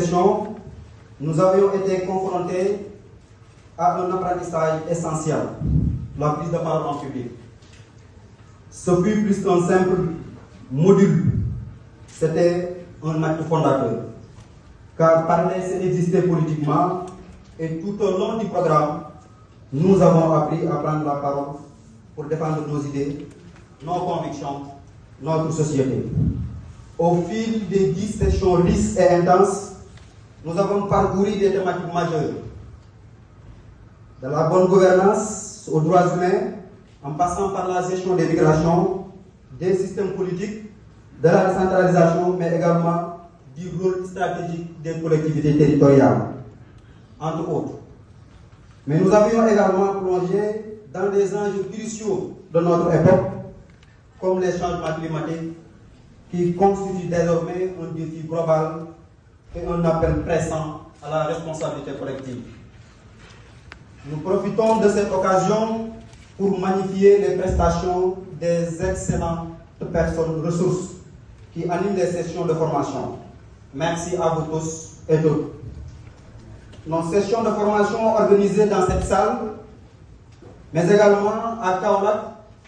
session, nous avions été confrontés à un apprentissage essentiel, la prise de parole en public. Ce fut plus qu'un simple module, c'était un acte fondateur. Car parler, c'est exister politiquement, et tout au long du programme, nous avons appris à prendre la parole pour défendre nos idées, nos convictions, notre société. Au fil des 10 sessions riches et intenses, nous avons parcouru des thématiques majeures. De la bonne gouvernance aux droits humains, en passant par la gestion des migrations, des systèmes politiques, de la décentralisation, mais également du rôle stratégique des collectivités territoriales, entre autres. Mais nous avions également plongé dans des enjeux cruciaux de notre époque, comme les changements climatiques, qui constituent désormais un défi global et un appel pressant à la responsabilité collective. Nous profitons de cette occasion pour magnifier les prestations des excellentes personnes ressources qui animent les sessions de formation. Merci à vous tous et toutes. Nos sessions de formation organisées dans cette salle, mais également à Kaolack,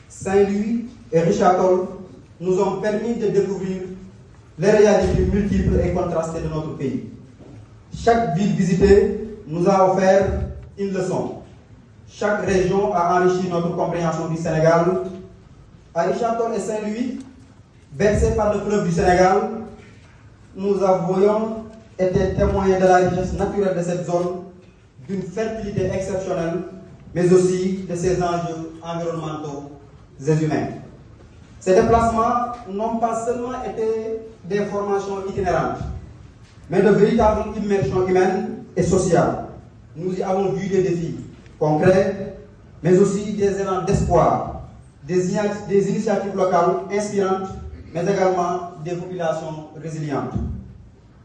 Saint-Louis et Richard-Toll, nous ont permis de découvrir les réalités multiples et contrastées de notre pays. Chaque ville visitée nous a offert une leçon. Chaque région a enrichi notre compréhension du Sénégal. À Richard-Toll et Saint-Louis, bercés par le fleuve du Sénégal, nous avions été témoins de la richesse naturelle de cette zone, d'une fertilité exceptionnelle, mais aussi de ses enjeux environnementaux et humains. Ces déplacements n'ont pas seulement été des formations itinérantes, mais de véritables immersions humaines et sociales. Nous y avons vu des défis concrets, mais aussi des élans d'espoir, des initiatives locales inspirantes, mais également des populations résilientes.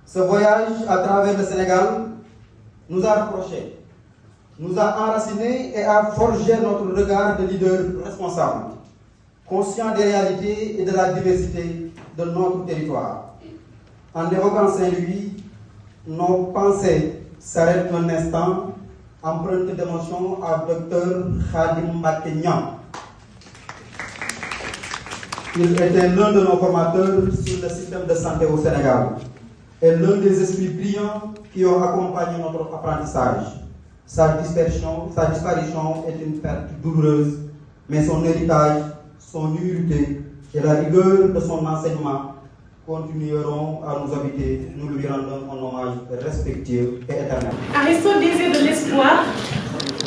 Ce voyage à travers le Sénégal nous a rapprochés, nous a enracinés et a forgé notre regard de leader responsable, conscient des réalités et de la diversité de notre territoire. En évoquant Saint-Louis, nos pensées s'arrêtent un instant, empreintées d'émotion à Dr Khadim Makényan. Il était l'un de nos formateurs sur le système de santé au Sénégal et l'un des esprits brillants qui ont accompagné notre apprentissage. Sa disparition est une perte douloureuse, mais son héritage, son humilité et la rigueur de son enseignement continueront à nous habiter. Nous lui rendons un hommage respectueux et éternel. Aristote disait de l'espoir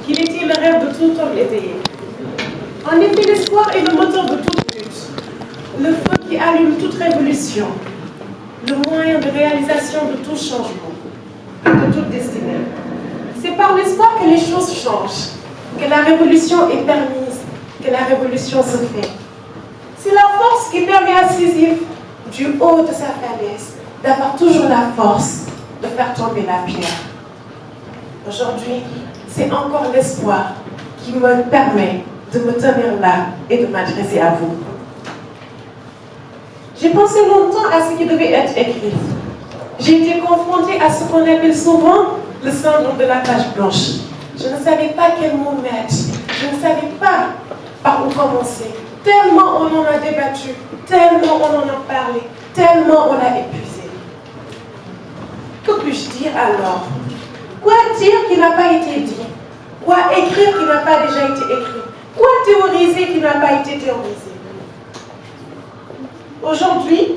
qu'il était le rêve de tout homme éveillé. En effet, l'espoir est le moteur de toute lutte, le feu qui allume toute révolution, le moyen de réalisation de tout changement, de toute destinée. C'est par l'espoir que les choses changent, que la révolution est permise, que la révolution se fait. C'est la force qui permet à Sisyphe, du haut de sa falaise, d'avoir toujours la force de faire tomber la pierre. Aujourd'hui, c'est encore l'espoir qui me permet de me tenir là et de m'adresser à vous. J'ai pensé longtemps à ce qui devait être écrit. J'ai été confrontée à ce qu'on appelle souvent le syndrome de la page blanche. Je ne savais pas quel mot mettre. Je ne savais pas par où commencer. Tellement on en a débattu, tellement on en a parlé, tellement on l'a épuisé. Que puis-je dire alors? Quoi dire qui n'a pas été dit? Quoi écrire qui n'a pas déjà été écrit? Quoi théoriser qui n'a pas été théorisé? Aujourd'hui,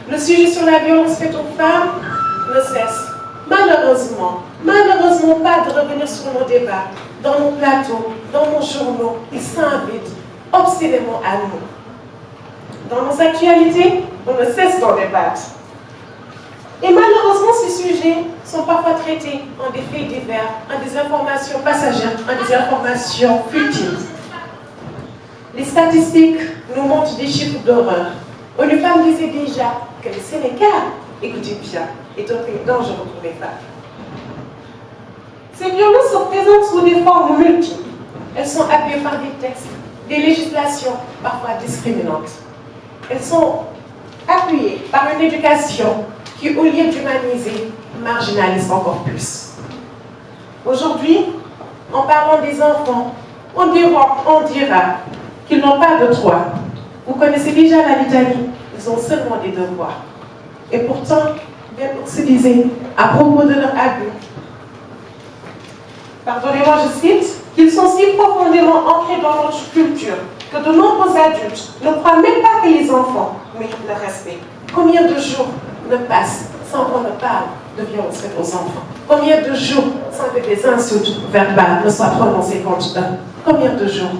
le sujet sur la violence faite aux femmes ne cesse, malheureusement pas de revenir sur nos débats, dans nos plateaux, dans nos journaux. Ils s'invitent obstinément à nous. Dans nos actualités, on ne cesse d'en débattre. Et malheureusement, ces sujets sont parfois traités en des faits divers, en des informations passagères, en des informations futiles. Les statistiques nous montrent des chiffres d'horreur. ONU Femmes disait déjà que le Sénégal, écoutez bien, est un pays dangereux pour les femmes. Ces violences se présentent sous des formes multiples. Elles sont appuyées par des textes, des législations parfois discriminantes. Elles sont appuyées par une éducation qui, au lieu d'humaniser, marginalise encore plus. Aujourd'hui, en parlant des enfants, on dira qu'ils n'ont pas de droits. Vous connaissez déjà la litanie, ils ont seulement des devoirs. Et pourtant, bien se disait à propos de leur abus, pardonnez-moi, je cite, qu'ils sont si profondément ancrés dans notre culture que de nombreux adultes ne croient même pas que les enfants méritent le respect. Combien de jours ne passent sans qu'on ne parle de violence faite aux enfants? Combien de jours sans que des insultes verbales ne soient prononcées contre eux? Combien de jours?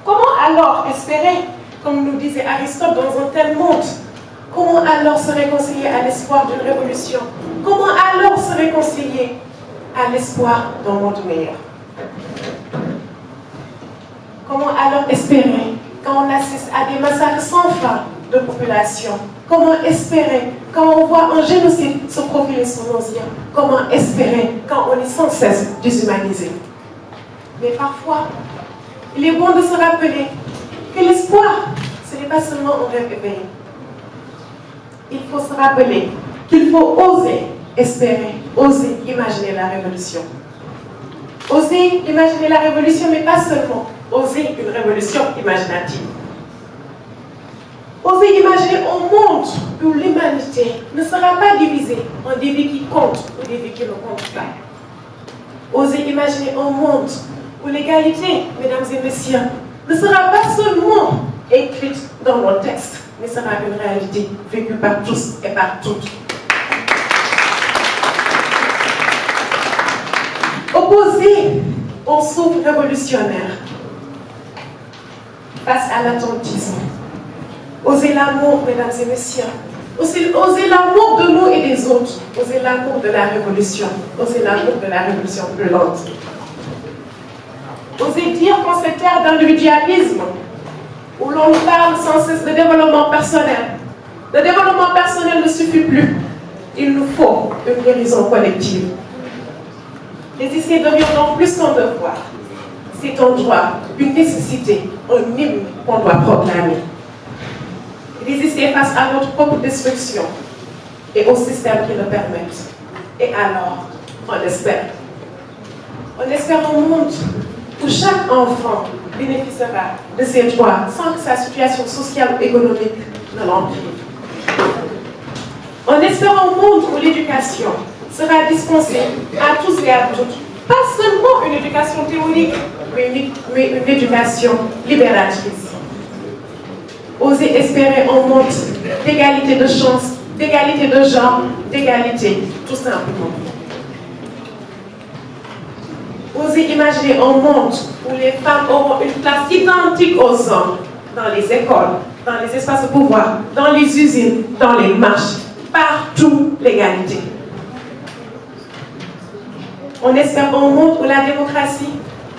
Comment alors espérer, comme nous disait Aristote, dans un tel monde? Comment alors se réconcilier à l'espoir d'une révolution? Comment alors se réconcilier à l'espoir d'un monde meilleur? Comment alors espérer, quand on assiste à des massacres sans fin de population? Comment espérer, quand on voit un génocide se profiler sous nos yeux? Comment espérer, quand on est sans cesse déshumanisé? Mais parfois, il est bon de se rappeler que l'espoir, ce n'est pas seulement un rêve éveillé. Il faut se rappeler qu'il faut oser espérer, oser imaginer la révolution. Oser imaginer la révolution, mais pas seulement oser une révolution imaginative. Oser imaginer un monde où l'humanité ne sera pas divisée en des vies qui comptent ou des vies qui ne comptent pas. Oser imaginer un monde où l'égalité, mesdames et messieurs, ne sera pas seulement écrite dans nos textes, mais sera une réalité vécue par tous et par toutes. Opposer au souffle révolutionnaire face à l'attentisme. Oser l'amour, mesdames et messieurs. Oser l'amour de nous et des autres. Oser l'amour de la révolution. Oser l'amour de la révolution plus lente. Oser dire qu'en cette ère d'individualisme, où l'on parle sans cesse de développement personnel, le développement personnel ne suffit plus. Il nous faut une guérison collective. Résister devient donc plus qu'un devoir. C'est un droit, une nécessité, un hymne qu'on doit proclamer. Résister face à notre propre destruction et au système qui le permettent. Et alors, on espère. On espère un monde où chaque enfant bénéficiera de ses droits sans que sa situation sociale ou économique ne l'en prive. On espère un monde où l'éducation sera dispensée à tous et à toutes. Pas seulement une éducation théorique, mais une éducation libératrice. Oser espérer un monde d'égalité de chance, d'égalité de genre, d'égalité, tout simplement. Oser imaginer un monde où les femmes auront une place identique aux hommes dans les écoles, dans les espaces de pouvoir, dans les usines, dans les marches, partout l'égalité. On espère un monde où la démocratie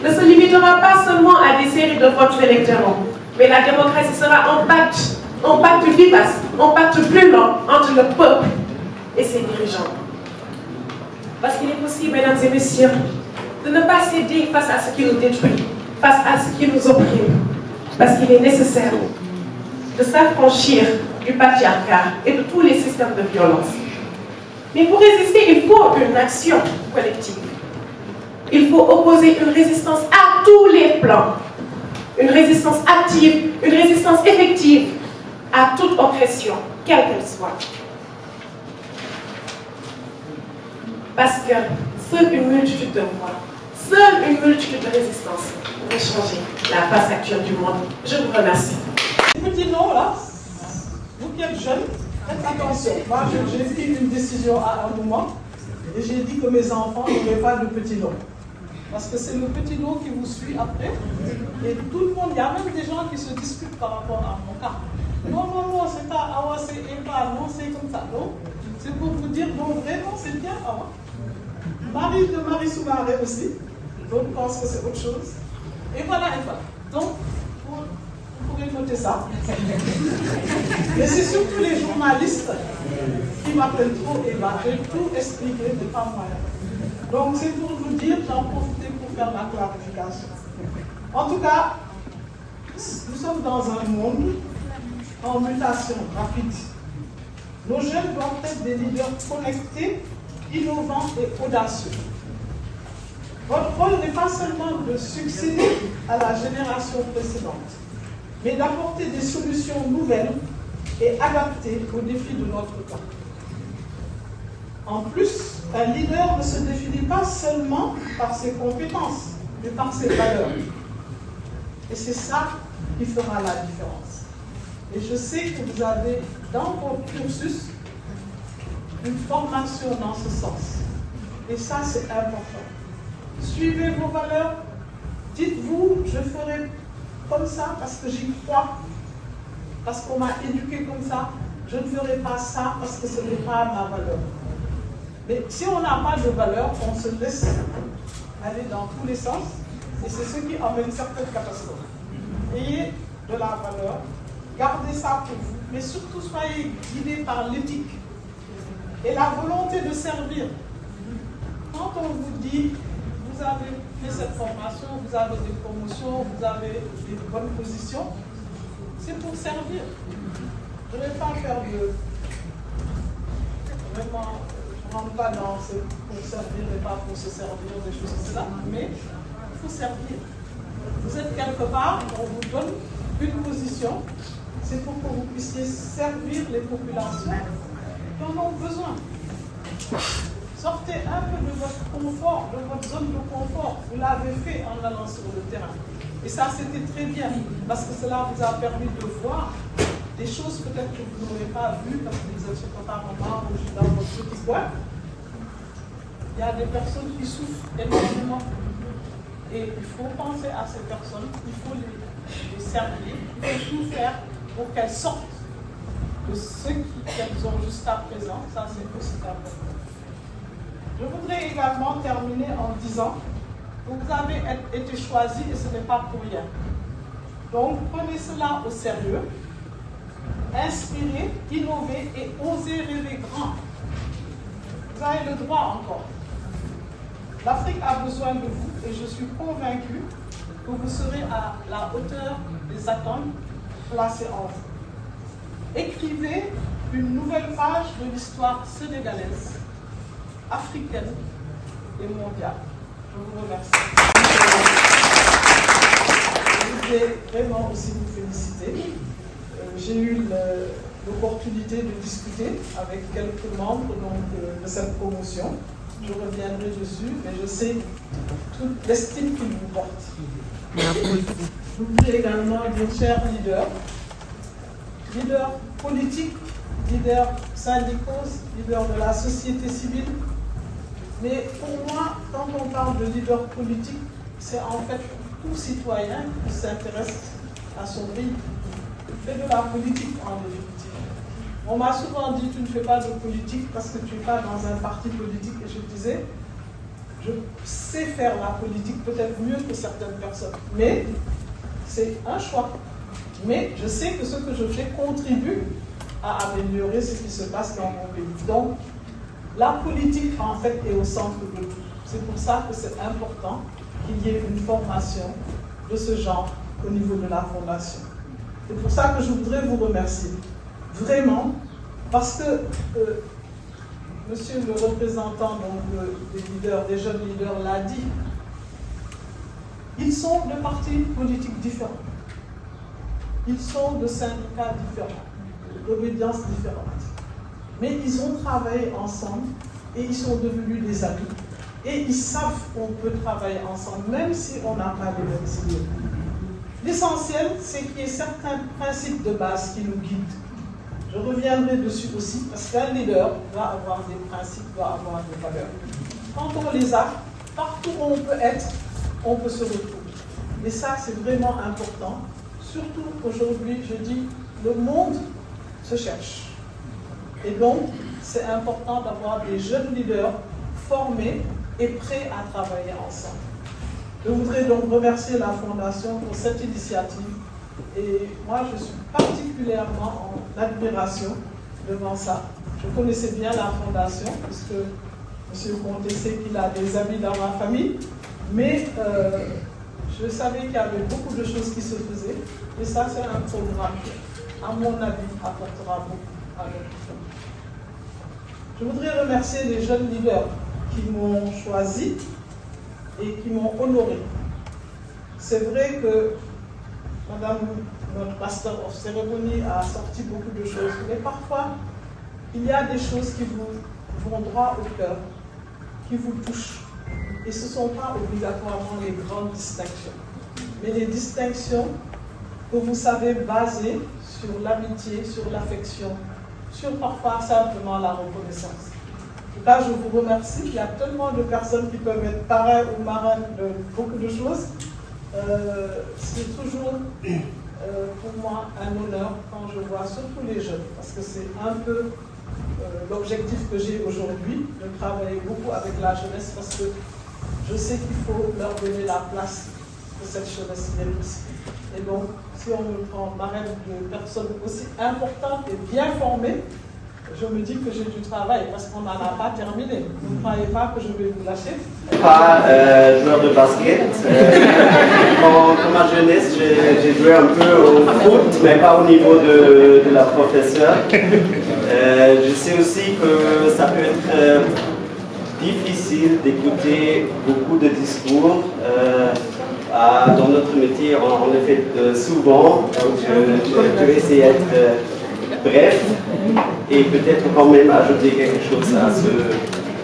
ne se limitera pas seulement à des séries de votes électoraux, mais la démocratie sera un pacte vivace, un pacte plus long entre le peuple et ses dirigeants. Parce qu'il est possible, mesdames et messieurs, de ne pas céder face à ce qui nous détruit, face à ce qui nous opprime, parce qu'il est nécessaire de s'affranchir du patriarcat et de tous les systèmes de violence. Mais pour résister, il faut une action collective. Il faut opposer une résistance à tous les plans. Une résistance active, une résistance effective à toute oppression, quelle qu'elle soit. Parce que seule une multitude de voix, seule une multitude de résistances pourrait changer la face actuelle du monde. Je vous remercie. Petit nom là, vous qui êtes jeunes, faites attention. Moi, j'ai pris une décision à un moment et j'ai dit que mes enfants n'auraient pas de petit nom. Parce que c'est le petit nom qui vous suit après. Et tout le monde, il y a même des gens qui se disputent par rapport à mon cas. Non, c'est pas Awa, c'est Eva, non, c'est comme ça. Non, c'est pour vous dire, non, vraiment, c'est bien Awa. Marie de Marie Soumaré aussi. D'autres pensent que c'est autre chose. Et voilà, Eva. Donc, vous pourrez noter ça. Mais c'est surtout les journalistes qui m'appellent trop Eva. J'ai tout expliqué, mais pas moi. Donc c'est pour vous dire, j'en profite pour faire la clarification. En tout cas, nous sommes dans un monde en mutation rapide. Nos jeunes doivent être des leaders connectés, innovants et audacieux. Votre rôle n'est pas seulement de succéder à la génération précédente, mais d'apporter des solutions nouvelles et adaptées aux défis de notre temps. En plus, un leader ne se définit pas seulement par ses compétences, mais par ses valeurs. Et c'est ça qui fera la différence. Et je sais que vous avez dans votre cursus une formation dans ce sens. Et ça, c'est important. Suivez vos valeurs. Dites-vous, je ferai comme ça parce que j'y crois, parce qu'on m'a éduqué comme ça. Je ne ferai pas ça parce que ce n'est pas ma valeur. Mais si on n'a pas de valeur, on se laisse aller dans tous les sens. Et c'est ce qui amène certaines catastrophes. Ayez de la valeur, gardez ça pour vous, mais surtout soyez guidés par l'éthique et la volonté de servir. Quand on vous dit, vous avez fait cette formation, vous avez des promotions, vous avez des bonnes positions, c'est pour servir. Je ne vais pas faire de... Vraiment, je ne rentre pas dans ce pour servir et pas pour se servir, des choses comme ça, mais il faut servir. Vous êtes quelque part, on vous donne une position, c'est pour que vous puissiez servir les populations qui en ont besoin. Sortez un peu de votre confort, de votre zone de confort. Vous l'avez fait en allant sur le terrain. Et ça, c'était très bien, parce que cela vous a permis de voir des choses peut-être que vous n'aurez pas vues, parce que vous êtes chez papa, maman, ou dans votre petit coin. Il y a des personnes qui souffrent énormément. Et il faut penser à ces personnes, il faut les servir, il faut tout faire pour qu'elles sortent de ce qu'elles ont jusqu'à présent. Ça, c'est aussi important. Je voudrais également terminer en disant que vous avez été choisis et ce n'est pas pour rien. Donc, prenez cela au sérieux, inspirez, innovez et osez rêver grand. Vous avez le droit encore. L'Afrique a besoin de vous et je suis convaincue que vous serez à la hauteur des attentes placées en vous. Écrivez une nouvelle page de l'histoire sénégalaise, africaine et mondiale. Je vous remercie. Je voudrais vraiment aussi vous féliciter. J'ai eu l'opportunité de discuter avec quelques membres de cette promotion. Je reviendrai dessus, mais je sais toute l'estime qu'il vous porte. Je voudrais également dire, chers leaders politiques, leaders syndicaux, leaders de la société civile. Mais pour moi, quand on parle de leader politique, c'est en fait tout citoyen qui s'intéresse à son pays. Il fait de la politique en définitive. On m'a souvent dit, tu ne fais pas de politique parce que tu n'es pas dans un parti politique. Et je disais, je sais faire la politique peut-être mieux que certaines personnes. Mais c'est un choix. Mais je sais que ce que je fais contribue à améliorer ce qui se passe dans mon pays. Donc, la politique, en fait, est au centre de tout. C'est pour ça que c'est important qu'il y ait une formation de ce genre au niveau de la Fondation. C'est pour ça que je voudrais vous remercier. Vraiment, parce que monsieur le représentant des leaders, des jeunes leaders l'a dit, ils sont de partis politiques différents. Ils sont de syndicats différents, d'obédiences différentes. Mais ils ont travaillé ensemble et ils sont devenus des amis. Et ils savent qu'on peut travailler ensemble, même si on n'a pas les mêmes idées. L'essentiel, c'est qu'il y ait certains principes de base qui nous guident. Je reviendrai dessus aussi, parce qu'un leader doit avoir des principes, doit avoir des valeurs. Quand on les a, partout où on peut être, on peut se retrouver. Et ça, c'est vraiment important. Surtout qu'aujourd'hui, je dis, le monde se cherche. Et donc, c'est important d'avoir des jeunes leaders formés et prêts à travailler ensemble. Je voudrais donc remercier la Fondation pour cette initiative. Et moi, je suis particulièrement en admiration devant ça. Je connaissais bien la Fondation, puisque M. Comté sait qu'il a des amis dans ma famille, mais je savais qu'il y avait beaucoup de choses qui se faisaient. Et ça, c'est un programme qui, à mon avis, apportera beaucoup. à notre fonds. Je voudrais remercier les jeunes leaders qui m'ont choisi et qui m'ont honoré. C'est vrai que Madame, notre pasteur of cérémonie, a sorti beaucoup de choses, mais parfois, il y a des choses qui vous vont droit au cœur, qui vous touchent. Et ce ne sont pas obligatoirement les grandes distinctions, mais les distinctions que vous savez baser sur l'amitié, sur l'affection, sur parfois simplement la reconnaissance. En tout cas, je vous remercie. Il y a tellement de personnes qui peuvent être parrains ou marraines de beaucoup de choses. C'est toujours pour moi un honneur quand je vois surtout les jeunes, parce que c'est un peu l'objectif que j'ai aujourd'hui, de travailler beaucoup avec la jeunesse, parce que je sais qu'il faut leur donner la place que cette jeunesse mérite. Et donc, si on me prend marraine de personnes aussi importantes et bien formées, je me dis que j'ai du travail parce qu'on n'en a pas terminé. Vous ne croyez pas que je vais vous lâcher? Pas joueur de basket. Dans ma jeunesse, j'ai joué un peu au foot, mais pas au niveau de la professeure. Je sais aussi que ça peut être difficile d'écouter beaucoup de discours. Dans notre métier, on le fait souvent, donc je vais essayer d'être bref et peut-être quand même ajouter quelque chose à ce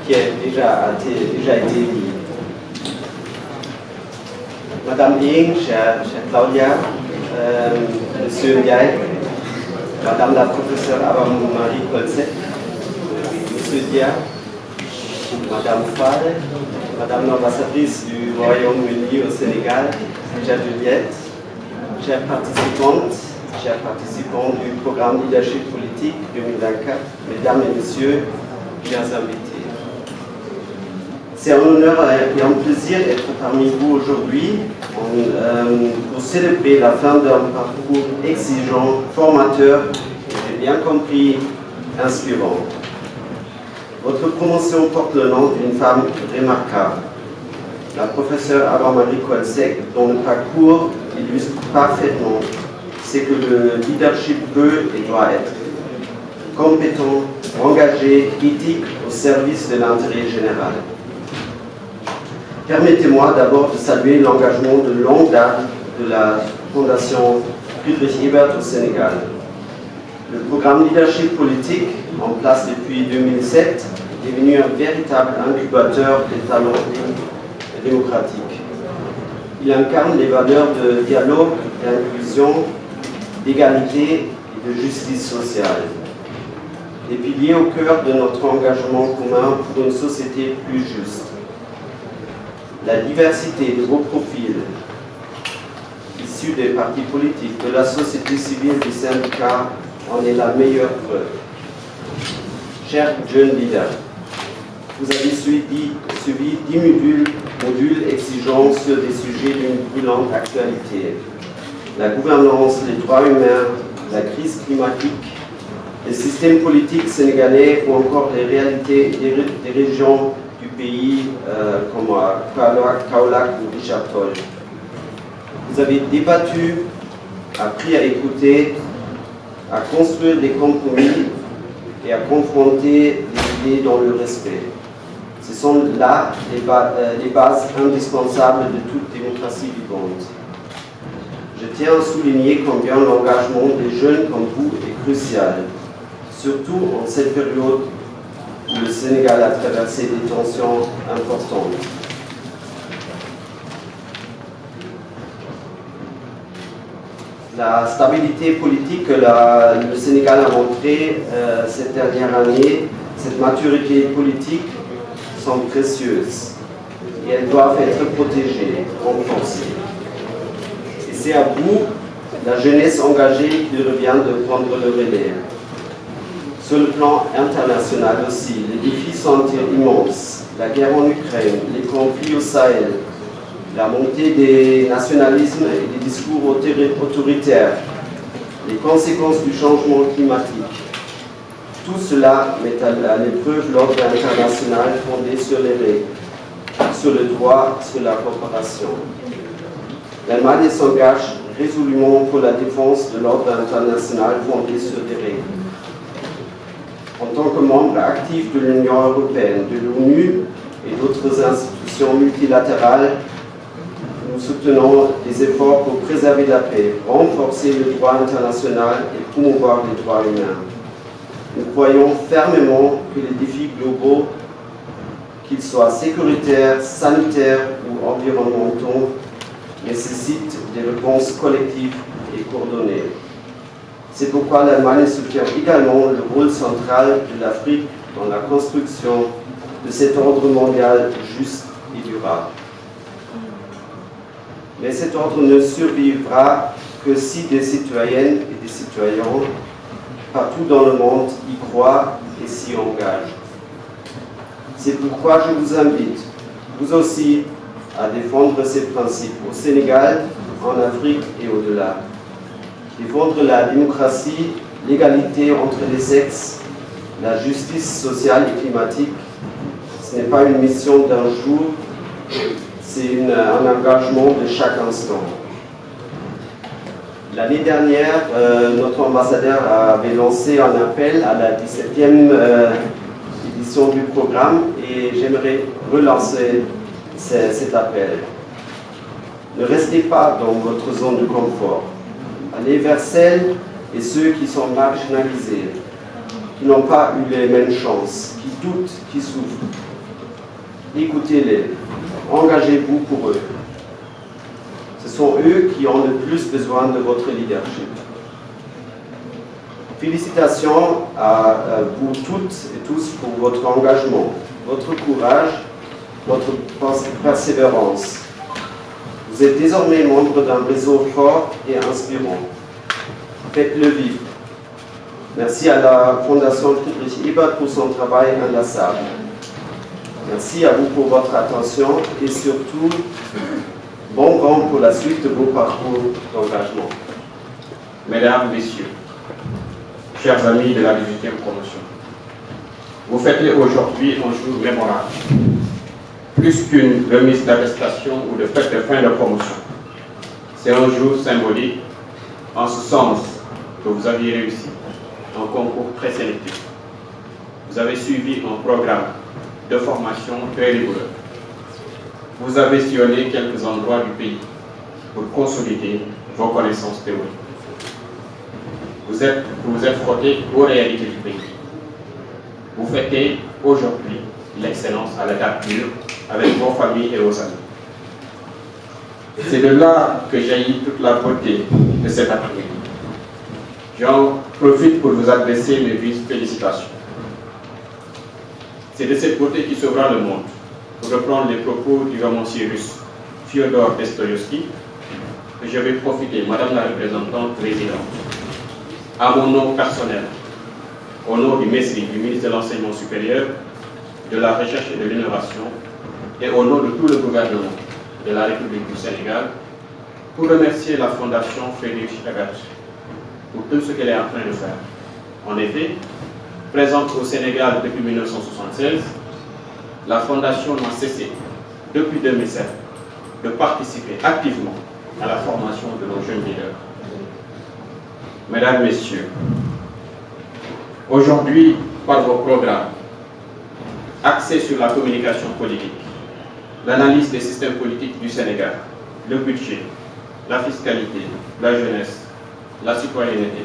qui a déjà été dit. Madame Ying, chère Claudia, Monsieur Ndiaye, Madame la professeure Marie Colset, Monsieur Dia, Madame Fall, Madame l'ambassadrice du Royaume-Uni au Sénégal, chère Juliette, chères participantes, chers participants du programme Leadership Politique 2024, Mesdames et Messieurs, chers invités. C'est un honneur et un plaisir d'être parmi vous aujourd'hui pour célébrer la fin d'un parcours exigeant, formateur et, j'ai bien compris, inspirant. Votre promotion porte le nom d'une femme remarquable, la professeure Awa-Marie Coelsec, dont le parcours illustre parfaitement ce que le leadership peut et doit être. Compétent, engagé, éthique au service de l'intérêt général. Permettez-moi d'abord de saluer l'engagement de longue date de la Fondation Friedrich Ebert au Sénégal. Le programme Leadership Politique, en place depuis 2007, est devenu un véritable incubateur des talents démocratiques. Il incarne les valeurs de dialogue, d'inclusion, d'égalité et de justice sociale. Des piliers au cœur de notre engagement commun pour une société plus juste. La diversité de vos profils, issus des partis politiques, de la société civile, des syndicats, en est la meilleure preuve. Chers jeunes leaders, vous avez suivi 10 modules exigeants sur des sujets d'une brûlante actualité. La gouvernance, les droits humains, la crise climatique, le système politique sénégalais ou encore les réalités des régions du pays comme Kaolack ou Richard Toll. Vous avez débattu, appris à écouter, à construire des compromis et à confronter les idées dans le respect. Ce sont là les bases indispensables de toute démocratie vivante. Je tiens à souligner combien l'engagement des jeunes comme vous est crucial, surtout en cette période où le Sénégal a traversé des tensions importantes. La stabilité politique que le Sénégal a montrée cette dernière année, cette maturité politique sont précieuses et elles doivent être protégées, renforcées. Et c'est à vous, la jeunesse engagée, qu'il revient de prendre le relais. Sur le plan international aussi, les défis sont immenses. La guerre en Ukraine, les conflits au Sahel, la montée des nationalismes et des discours autoritaires, les conséquences du changement climatique. Tout cela met à l'épreuve l'ordre international fondé sur les règles, sur le droit, sur la coopération. L'Allemagne s'engage résolument pour la défense de l'ordre international fondé sur des règles. En tant que membre actif de l'Union européenne, de l'ONU et d'autres institutions multilatérales, nous soutenons les efforts pour préserver la paix, renforcer le droit international et promouvoir les droits humains. Nous croyons fermement que les défis globaux, qu'ils soient sécuritaires, sanitaires ou environnementaux, nécessitent des réponses collectives et coordonnées. C'est pourquoi l'Allemagne soutient également le rôle central de l'Afrique dans la construction de cet ordre mondial juste et durable. Mais cet ordre ne survivra que si des citoyennes et des citoyens partout dans le monde y croient et s'y engagent. C'est pourquoi je vous invite, vous aussi, à défendre ces principes au Sénégal, en Afrique et au-delà. Défendre la démocratie, l'égalité entre les sexes, la justice sociale et climatique, ce n'est pas une mission d'un jour, c'est un engagement de chaque instant. L'année dernière, notre ambassadeur avait lancé un appel à la 17e édition du programme et j'aimerais relancer cet appel. Ne restez pas dans votre zone de confort. Allez vers celles et ceux qui sont marginalisés, qui n'ont pas eu les mêmes chances, qui doutent, qui souffrent. Écoutez-les, engagez-vous pour eux. Ce sont eux qui ont le plus besoin de votre leadership. Félicitations à vous toutes et tous pour votre engagement, votre courage, votre persévérance. Vous êtes désormais membre d'un réseau fort et inspirant. Faites-le vivre. Merci à la Fondation Friedrich Ebert pour son travail inlassable. Merci à vous pour votre attention et surtout, bon vent pour la suite de vos parcours d'engagement. Mesdames, Messieurs, chers amis de la 18e promotion, vous fêtez aujourd'hui un jour mémorable, plus qu'une remise d'attestation ou de fête de fin de promotion. C'est un jour symbolique, en ce sens que vous aviez réussi un concours très sélectif. Vous avez suivi un programme de formation très rigoureux. Vous avez sillonné quelques endroits du pays pour consolider vos connaissances théoriques. Vous êtes frotté aux réalités du pays. Vous fêtez aujourd'hui l'excellence à la date dure avec vos familles et vos amis. C'est de là que jaillit toute la beauté de cet après-midi. J'en profite pour vous adresser mes vives félicitations. C'est de cette beauté qui sauvera le monde, pour reprendre les propos du romancier russe Fyodor Dostoïevski, que je vais profiter, Madame la représentante présidente, à mon nom personnel, au nom du MESRI, du ministre de l'Enseignement supérieur, de la Recherche et de l'Innovation, et au nom de tout le gouvernement de la République du Sénégal, pour remercier la Fondation Friedrich Ebert pour tout ce qu'elle est en train de faire. En effet, présente au Sénégal depuis 1976, la Fondation n'a cessé, depuis 2007, de participer activement à la formation de nos jeunes leaders. Mesdames, Messieurs, aujourd'hui, par vos programmes, axés sur la communication politique, l'analyse des systèmes politiques du Sénégal, le budget, la fiscalité, la jeunesse, la citoyenneté,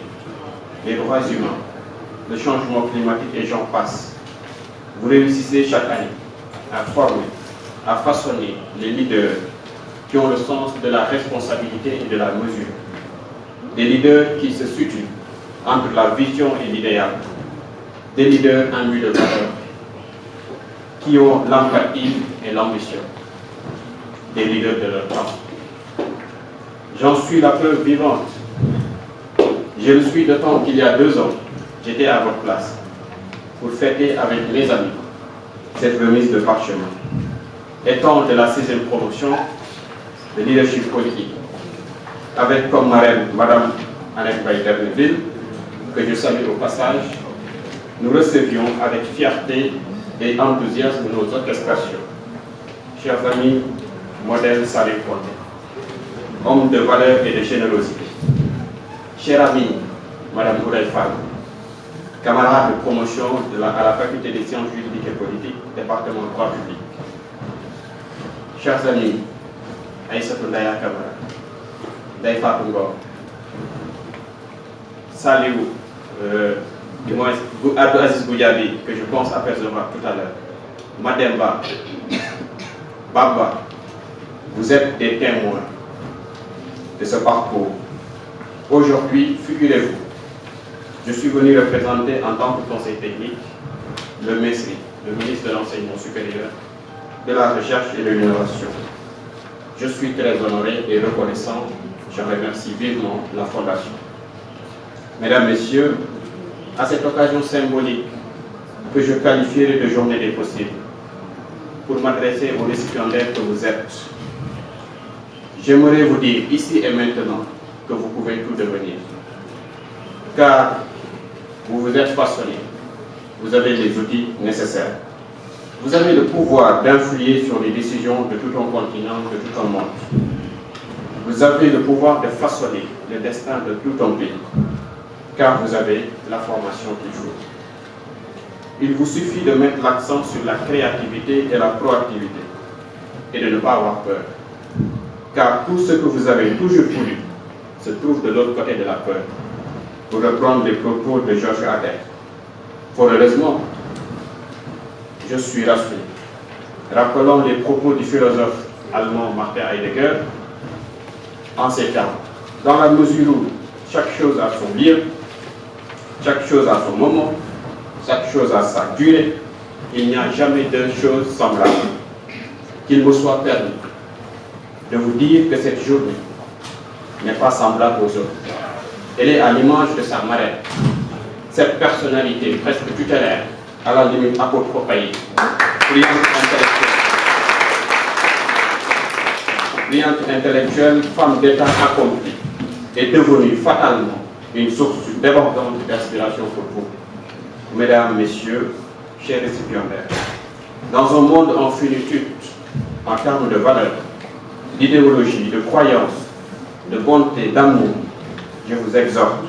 les droits humains, le changement climatique et j'en passe. Vous réussissez chaque année à former, à façonner les leaders qui ont le sens de la responsabilité et de la mesure. Des leaders qui se situent entre la vision et l'idéal. Des leaders imbus de valeur, qui ont l'empathie et l'ambition. Des leaders de leur temps. J'en suis la preuve vivante. Je le suis d'autant qu'il y a 2 ans, j'étais à votre place pour fêter avec mes amis cette remise de parchemin. Étant de la 6e promotion de leadership politique, avec comme marraine Madame Annette Baye-Derneville, que je salue au passage, nous recevions avec fierté et enthousiasme nos orchestrations. Chers amis, modèle Salih Conté, homme de valeur et de générosité. Chère amie, Madame Bouraï Fall, camarade de promotion à la faculté des sciences juridiques et politiques, département de droit public. Chers amis, Aïssatou Ndaya Camara, Ndeye Fatou Ngom, Saliou, du moins Abdou Aziz Goudiaby, que je pense apercevoir tout à l'heure, Mademba, Baba, vous êtes des témoins de ce parcours. Aujourd'hui, figurez-vous, je suis venu représenter en tant que conseil technique le MESRI, le ministre de l'Enseignement supérieur, de la Recherche et de l'Innovation. Je suis très honoré et reconnaissant. Je remercie vivement la Fondation. Mesdames, Messieurs, à cette occasion symbolique que je qualifierai de journée des possibles, pour m'adresser aux récipiendaires que vous êtes, j'aimerais vous dire ici et maintenant que vous pouvez tout devenir. Car vous vous êtes façonné, vous avez les outils nécessaires. Vous avez le pouvoir d'influer sur les décisions de tout un continent, de tout un monde. Vous avez le pouvoir de façonner le destin de tout un pays, car vous avez la formation qu'il faut. Il vous suffit de mettre l'accent sur la créativité et la proactivité, et de ne pas avoir peur. Car tout ce que vous avez toujours voulu se trouve de l'autre côté de la peur. Pour reprendre les propos de Georges Adler. Fort heureusement, je suis rassuré. Rappelons les propos du philosophe allemand Martin Heidegger en ces termes. Dans la mesure où chaque chose a son lieu, chaque chose a son moment, chaque chose a sa durée, il n'y a jamais deux choses semblables. Qu'il me soit permis de vous dire que cette journée n'est pas semblable aux autres. Elle est à l'image de sa marraine, cette personnalité presque tutélaire, à la limite apotropaique, brillante intellectuelle, femme d'État accomplie, est devenue fatalement une source débordante d'inspiration pour vous. Mesdames, Messieurs, chers récipiendaires, dans un monde en finitude, en termes de valeurs, d'idéologie, de croyances, de bonté, d'amour, je vous exhorte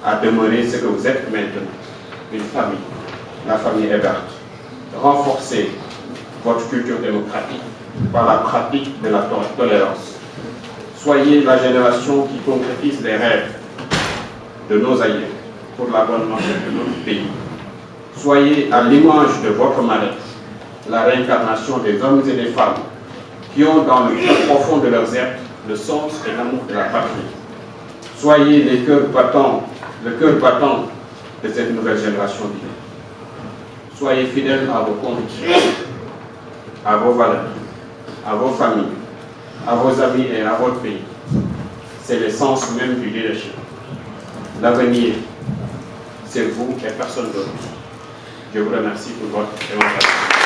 à demeurer ce que vous êtes maintenant, une famille, la famille Ebert. Renforcez votre culture démocratique par la pratique de la tolérance. Soyez la génération qui concrétise les rêves de nos aïeux pour la bonne marche de notre pays. Soyez à l'image de votre marraine, la réincarnation des hommes et des femmes qui ont dans le cœur profond de leurs êtres le sens et l'amour de la patrie. Soyez les cœurs battants, le cœur battant de cette nouvelle génération d'idées. Soyez fidèles à vos convictions, à vos valeurs, à vos familles, à vos amis et à votre pays. C'est l'essence même du leadership. L'avenir, c'est vous et personne d'autre. Je vous remercie pour votre évaluation.